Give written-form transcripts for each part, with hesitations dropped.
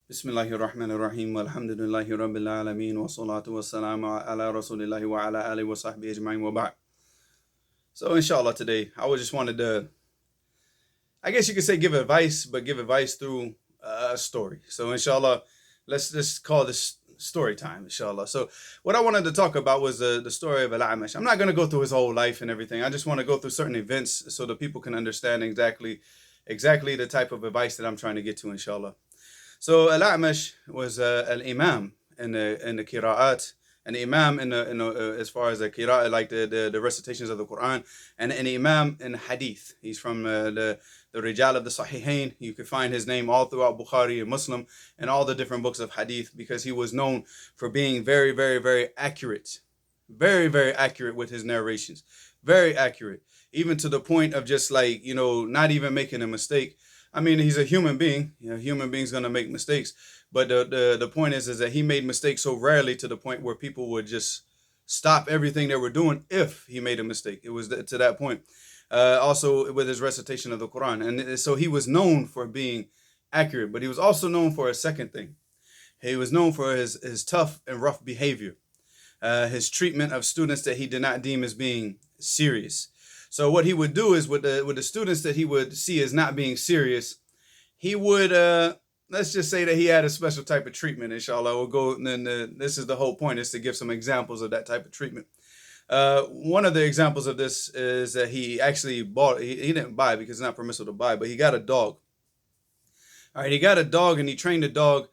Bismillahirrahmanirrahim. Alhamdulillahi Rabbil Alameen. Wa salatu wa salamu ala Rasulillahi wa ala alihi wa sahbihi ajma'in wa ba'd. So, inshallah, today, I just wanted to, I guess you could say give advice, but give advice through a story. So, inshallah, let's just call this story time, inshallah. So, what I wanted to talk about was the story of Al-A'mash. I'm not going to go through his whole life and everything. I just want to go through certain events so that people can understand exactly the type of advice that I'm trying to get to, inshallah. So Al-A'mash was an imam in the qira'at, an imam in the as far as the qira'at, like the recitations of the Quran, and an imam in hadith. He's from the Rijal of the Sahihain. You can find his name all throughout Bukhari and Muslim and all the different books of hadith, because he was known for being very, very, very accurate, very, very accurate with his narrations, very accurate, even to the point of just like, not even making a mistake. I mean, he's a human being. Human beings gonna make mistakes, but the point is that he made mistakes so rarely to the point where people would just stop everything they were doing if he made a mistake. It was to that point. Also with his recitation of the Quran, and so he was known for being accurate, but he was also known for a second thing. He was known for his tough and rough behavior, his treatment of students that he did not deem as being serious. So what he would do is with the students that he would see as not being serious, he would let's just say that he had a special type of treatment. Inshallah, we'll go. And then this is the whole point, is to give some examples of that type of treatment. One of the examples of this is that he actually bought. He didn't buy, because it's not permissible to buy, but he got a dog. All right, he got a dog, and he trained the dog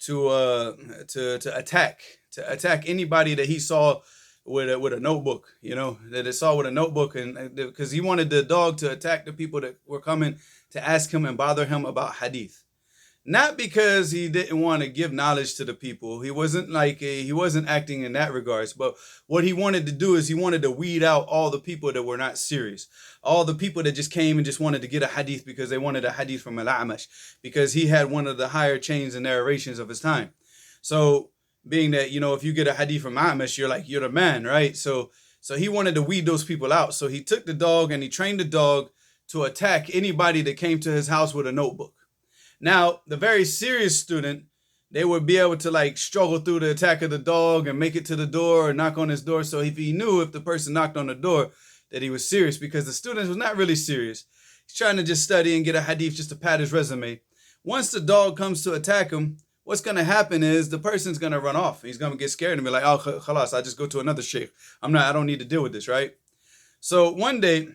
to attack anybody that he saw with a notebook, that it saw with a notebook, and because he wanted the dog to attack the people that were coming to ask him and bother him about hadith. Not because he didn't want to give knowledge to the people. He wasn't acting in that regards, but what he wanted to do is he wanted to weed out all the people that were not serious. All the people that just came and just wanted to get a hadith because they wanted a hadith from Al-A'mash, because he had one of the higher chains and narrations of his time. So being that, if you get a hadith from A'mash, you're the man, right? So he wanted to weed those people out. So he took the dog and he trained the dog to attack anybody that came to his house with a notebook. Now, the very serious student, they would be able to struggle through the attack of the dog and make it to the door or knock on his door. So if he knew, if the person knocked on the door, that he was serious, because the student was not really serious. He's trying to just study and get a hadith just to pad his resume. Once the dog comes to attack him, what's going to happen is the person's going to run off. He's going to get scared and be like, oh, khalas, I just go to another sheikh. I don't need to deal with this, right? So one day,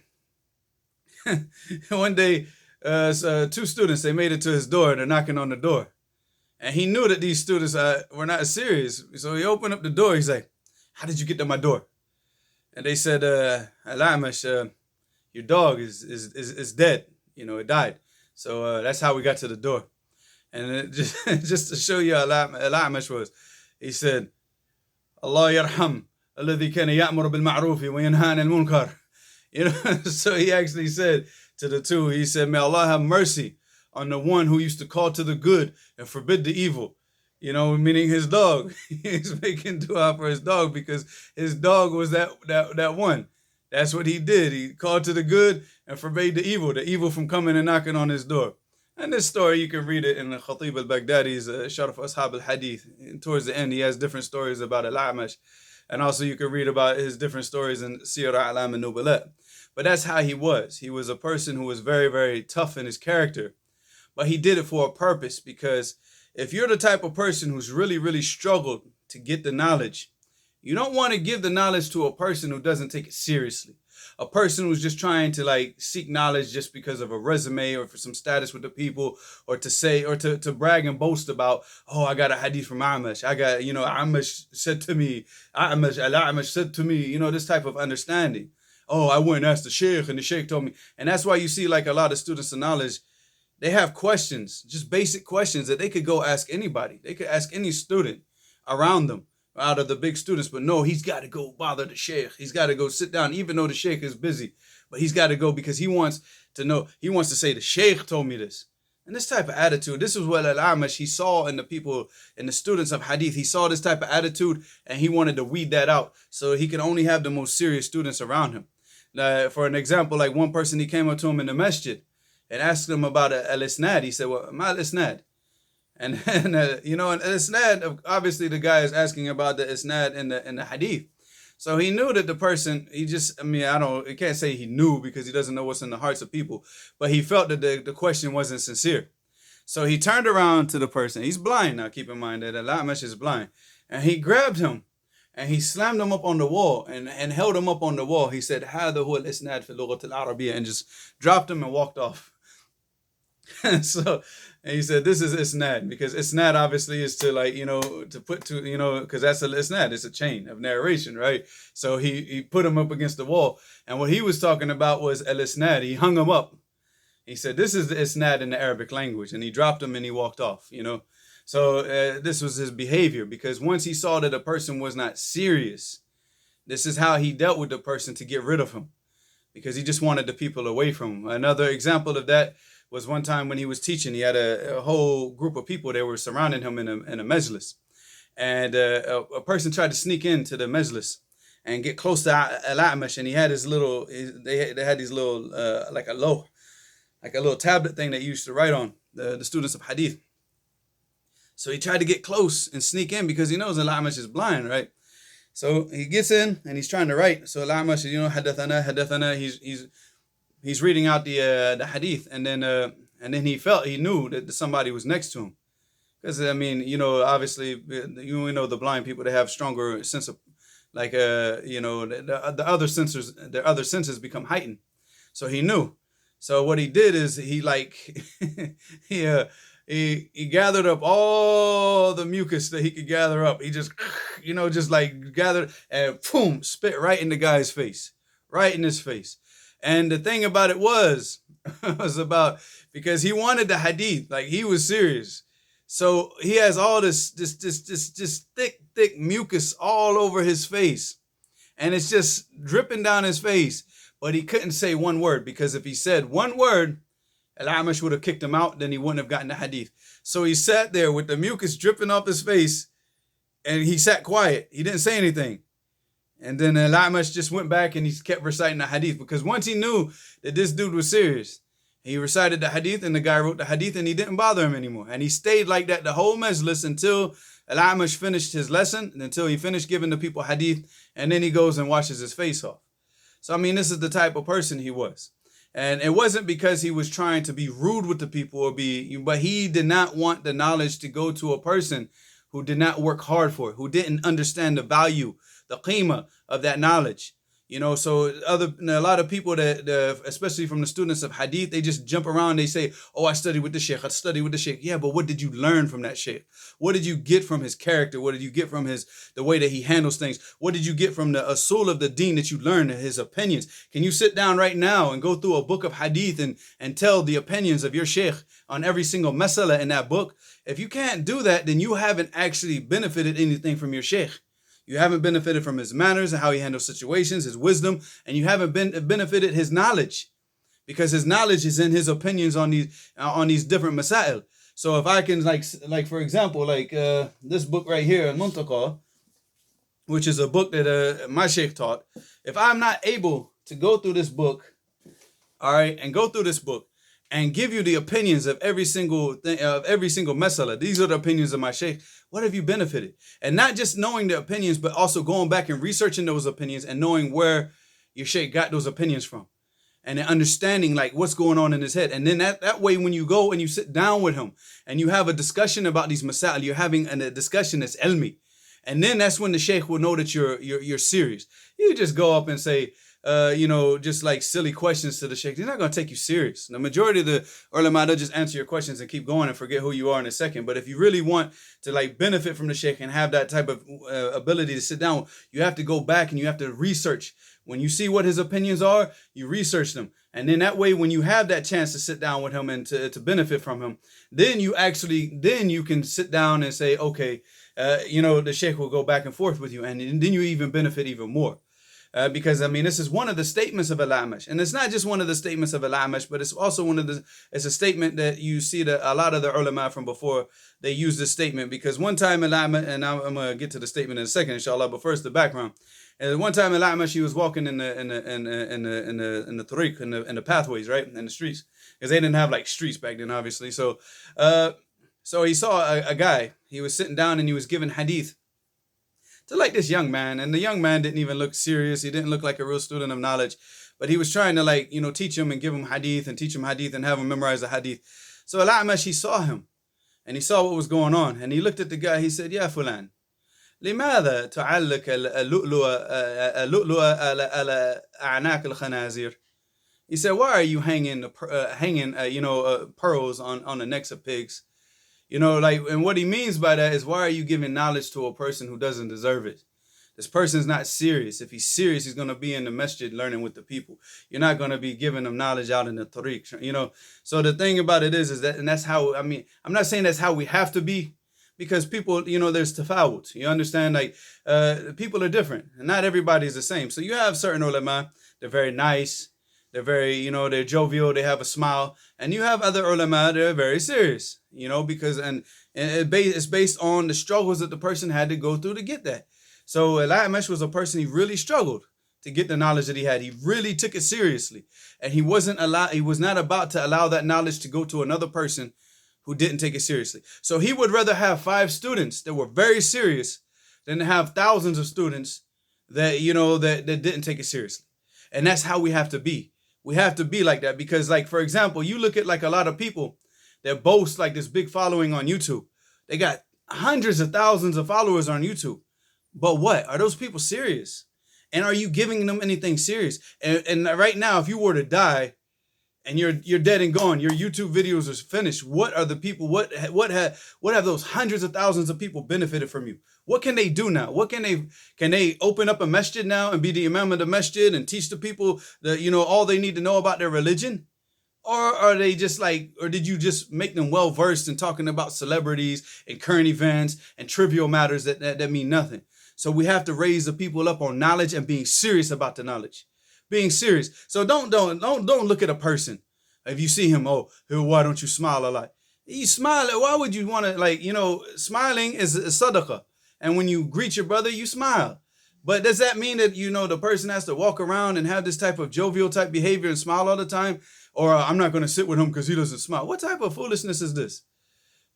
two students, they made it to his door, and they're knocking on the door. And he knew that these students were not serious. So he opened up the door. He's like, how did you get to my door? And they said, Al-A'mash, your dog is dead. It died. So that's how we got to the door. And it just to show you how Al-A'mash was, he said, Allah yarham alladhi kana ya'mur bil ma'rufi wa yanha 'anil munkar. So he actually said to the two, he said, may Allah have mercy on the one who used to call to the good and forbid the evil. Meaning his dog. He's making dua for his dog, because his dog was that one. That's what he did. He called to the good and forbade the evil from coming and knocking on his door. And this story, you can read it in Khatib al-Baghdadi's Sharaf Ashab al-Hadith. And towards the end, he has different stories about Al-A'mash. And also you can read about his different stories in Siyar A'lam al-Nubala. But that's how he was. He was a person who was very, very tough in his character. But he did it for a purpose, because if you're the type of person who's really, really struggled to get the knowledge, you don't want to give the knowledge to a person who doesn't take it seriously. A person who's just trying to seek knowledge just because of a resume or for some status with the people, or to say, or to brag and boast about, oh, I got a hadith from A'mash. I got, A'mash said to me, Al-A'mash said to me, this type of understanding. Oh, I went and asked the sheikh and the sheikh told me. And that's why you see a lot of students of knowledge, they have questions, just basic questions that they could go ask anybody. They could ask any student around them, out of the big students. But no, he's got to go bother the sheikh. He's got to go sit down, even though the sheikh is busy. But he's got to go because he wants to know. He wants to say, the sheikh told me this. And this type of attitude, this is what Al-A'mash, he saw in the people, in the students of hadith. He saw this type of attitude, and he wanted to weed that out so he could only have the most serious students around him. For an example, one person, he came up to him in the masjid and asked him about al-isnad. He said, well, ma al-isnad? And isnad, obviously the guy is asking about the isnad in the hadith. So he knew that the person, I can't say he knew because he doesn't know what's in the hearts of people, but he felt that the question wasn't sincere. So he turned around to the person. He's blind now, keep in mind that Al-A'mash is blind. And he grabbed him and he slammed him up on the wall and held him up on the wall. He said, هذا هو الإسناد في اللغة العربية, and just dropped him and walked off. So, and he said, this is isnad, because isnad obviously is to, like, to put to, because that's an isnad, it's a chain of narration, right? So he put him up against the wall. And what he was talking about was al-isnad. He hung him up. He said, this is the isnad in the Arabic language. And he dropped him and he walked off, So this was his behavior, because once he saw that a person was not serious, this is how he dealt with the person to get rid of him, because he just wanted the people away from him. Another example of that was one time when he was teaching. He had a whole group of people that were surrounding him in a majlis. And a person tried to sneak into the majlis and get close to Al-A'mash, and he had his little, they had these little, like a little tablet thing that you used to write on, the students of hadith. So he tried to get close and sneak in because he knows Al-A'mash is blind, right? So he gets in and he's trying to write. So Al-A'mash, hadathana, he's reading out the hadith, and then he knew that somebody was next to him, because obviously the blind people, they have stronger sense of, like the other senses, their other senses become heightened. So he knew. So what he did is he he gathered up all the mucus that he could gather up. He just just like gathered and boom, spit right in the guy's face, right in his face. And the thing about it was about, because he wanted the hadith, like he was serious. So he has all this thick mucus all over his face, and it's just dripping down his face. But he couldn't say one word, because if he said one word, Al-A'mash would have kicked him out, then he wouldn't have gotten the hadith. So he sat there with the mucus dripping off his face, and he sat quiet. He didn't say anything. And then Al-A'mash just went back and he kept reciting the hadith, because once he knew that this dude was serious, he recited the hadith, and the guy wrote the hadith, and he didn't bother him anymore. And he stayed like that the whole majlis until Al-A'mash finished his lesson, and until he finished giving the people hadith, and then he goes and washes his face off. So, this is the type of person he was. And it wasn't because he was trying to be rude with the people but he did not want the knowledge to go to a person who did not work hard for it, who didn't understand the value, the qima of that knowledge. So a lot of people that, especially from the students of hadith, they just jump around. They say, oh, I studied with the sheikh. I studied with the sheikh. Yeah, but what did you learn from that sheikh? What did you get from his character? What did you get from the way that he handles things? What did you get from the usul of the deen that you learned, his opinions? Can you sit down right now and go through a book of hadith and tell the opinions of your sheikh on every single masala in that book? If you can't do that, then you haven't actually benefited anything from your sheikh. You haven't benefited from his manners and how he handles situations, his wisdom, and you haven't benefited his knowledge, because his knowledge is in his opinions on these different masail. So if I can, like for example, this book right here, Al-Muntaqa, which is a book that my sheikh taught, if I'm not able to go through this book, all right, and go through this book and give you the opinions of every single thing, of every single masala, these are the opinions of my sheikh, what have you benefited? And not just knowing the opinions, but also going back and researching those opinions and knowing where your sheikh got those opinions from, and then understanding like what's going on in his head. And then that way, when you go and you sit down with him and you have a discussion about these masail, you're having a discussion that's ilmi. And then that's when the sheikh will know that you're serious. You just go up and say, just like silly questions to the sheikh. They're not going to take you serious. The majority of the ulama, they'll just answer your questions and keep going and forget who you are in a second. But if you really want to like benefit from the sheikh and have that type of ability to sit down, you have to go back and you have to research. When you see what his opinions are, you research them. And then that way, when you have that chance to sit down with him and to benefit from him, then you can sit down and say, okay, the sheikh will go back and forth with you. And then you even benefit even more. Because this is one of the statements of Al-A'mash, and it's not just one of the statements of Al-A'mash, but it's also it's a statement that you see that a lot of the ulama from before, they use this statement. Because one time Al-A'mash, and I'm gonna get to the statement in a second, inshallah, but first the background. And one time Al-A'mash, he was walking in the tariq, in the pathways, right, in the streets, because they didn't have like streets back then, obviously. So So he saw a guy. He was sitting down and he was giving hadith to like this young man. And the young man didn't even look serious. He didn't look like a real student of knowledge. But he was trying to like, teach him and give him hadith and teach him hadith and have him memorize the hadith. So Al-A'mash, he saw him and he saw what was going on. And he looked at the guy. He said, Ya Fulan, لماذا تعلق اللؤلؤ على أعناق الخنازير? He said, why are you hanging pearls on the necks of pigs? And what he means by that is, why are you giving knowledge to a person who doesn't deserve it? This person's not serious. If he's serious, he's going to be in the masjid learning with the people. You're not going to be giving them knowledge out in the tariq, So the thing about it is that, and that's how, I'm not saying that's how we have to be, because people, there's tafawut. You understand? Like, people are different and not everybody's the same. So you have certain ulama, they're very nice. They're very, they're jovial. They have a smile. And you have other ulama, they're very serious, because, and it's based on the struggles that the person had to go through to get that. So Al-A'mash was a person, he really struggled to get the knowledge that he had. He really took it seriously. And he was not about to allow that knowledge to go to another person who didn't take it seriously. So he would rather have 5 students that were very serious than to have thousands of students that, that didn't take it seriously. And that's how we have to be. We have to be like that because, like, for example, you look at like a lot of people that boast like this big following on YouTube. They got hundreds of thousands of followers on YouTube. But what? Are those people serious? And are you giving them anything serious? And right now, if you were to die and you're dead and gone, your YouTube videos are finished, what are the people, what have those hundreds of thousands of people benefited from you? What can they do now? Can they open up a masjid now and be the imam of the masjid and teach the people that, all they need to know about their religion? Or are they just like, or did you just make them well versed in talking about celebrities and current events and trivial matters that mean nothing? So we have to raise the people up on knowledge and being serious about the knowledge. Being serious. So don't look at a person. If you see him, why don't you smile a lot? You smile. Why would you want to, smiling is a sadaqah. And when you greet your brother, you smile. But does that mean that, the person has to walk around and have this type of jovial type behavior and smile all the time? Or I'm not going to sit with him because he doesn't smile. What type of foolishness is this?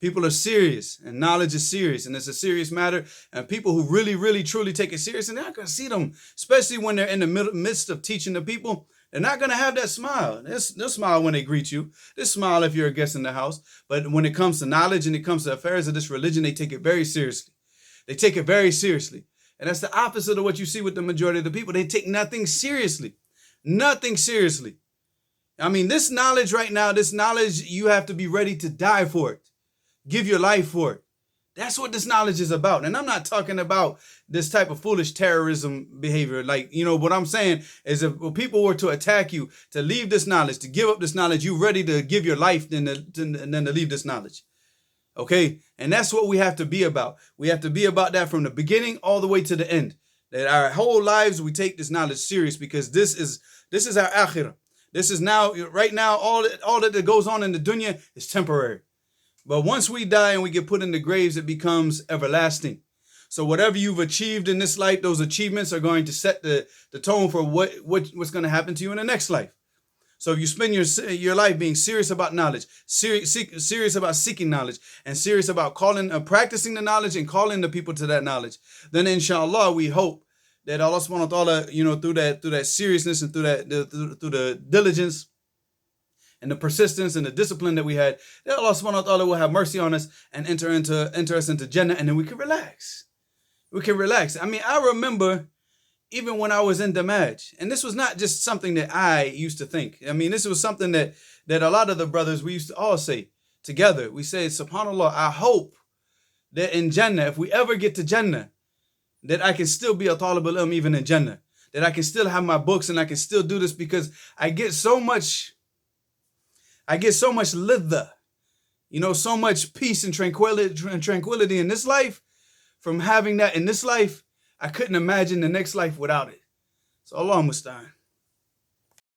People are serious and knowledge is serious and it's a serious matter. And people who really, really, truly take it serious, and they're not going to see them, especially when they're in the midst of teaching the people, they're not going to have that smile. They'll smile when they greet you. They'll smile if you're a guest in the house. But when it comes to knowledge and it comes to affairs of this religion, they take it very seriously. They take it very seriously. And that's the opposite of what you see with the majority of the people. They take nothing seriously. Nothing seriously. This knowledge right now, you have to be ready to die for it. Give your life for it. That's what this knowledge is about. And I'm not talking about this type of foolish terrorism behavior. Like, what I'm saying is if people were to attack you, to leave this knowledge, to give up this knowledge, you ready to give your life than to leave this knowledge. Okay? And that's what we have to be about. We have to be about that from the beginning all the way to the end. That our whole lives, we take this knowledge serious because this is our akhirah. This is right now, all that goes on in the dunya is temporary. But once we die and we get put in the graves, it becomes everlasting. So whatever you've achieved in this life, those achievements are going to set the tone for what's going to happen to you in the next life. So if you spend your life being serious about knowledge, serious about seeking knowledge, and serious about practicing the knowledge and calling the people to that knowledge, then inshallah we hope that Allah subhanahu wa ta'ala, through that seriousness and through the diligence and the persistence and the discipline that we had, that Allah subhanahu wa ta'ala will have mercy on us and enter us into Jannah, and then we can relax. We can relax. I remember even when I was in Damaj, and this was not just something that I used to think. This was something that a lot of the brothers, we used to all say together. We said, subhanAllah, I hope that in Jannah, if we ever get to Jannah, that I can still be a talib al-ilm even in Jannah. That I can still have my books and I can still do this because I get so much lidha, so much peace and tranquility in this life from having that in this life. I couldn't imagine the next life without it. So Allah musta'an.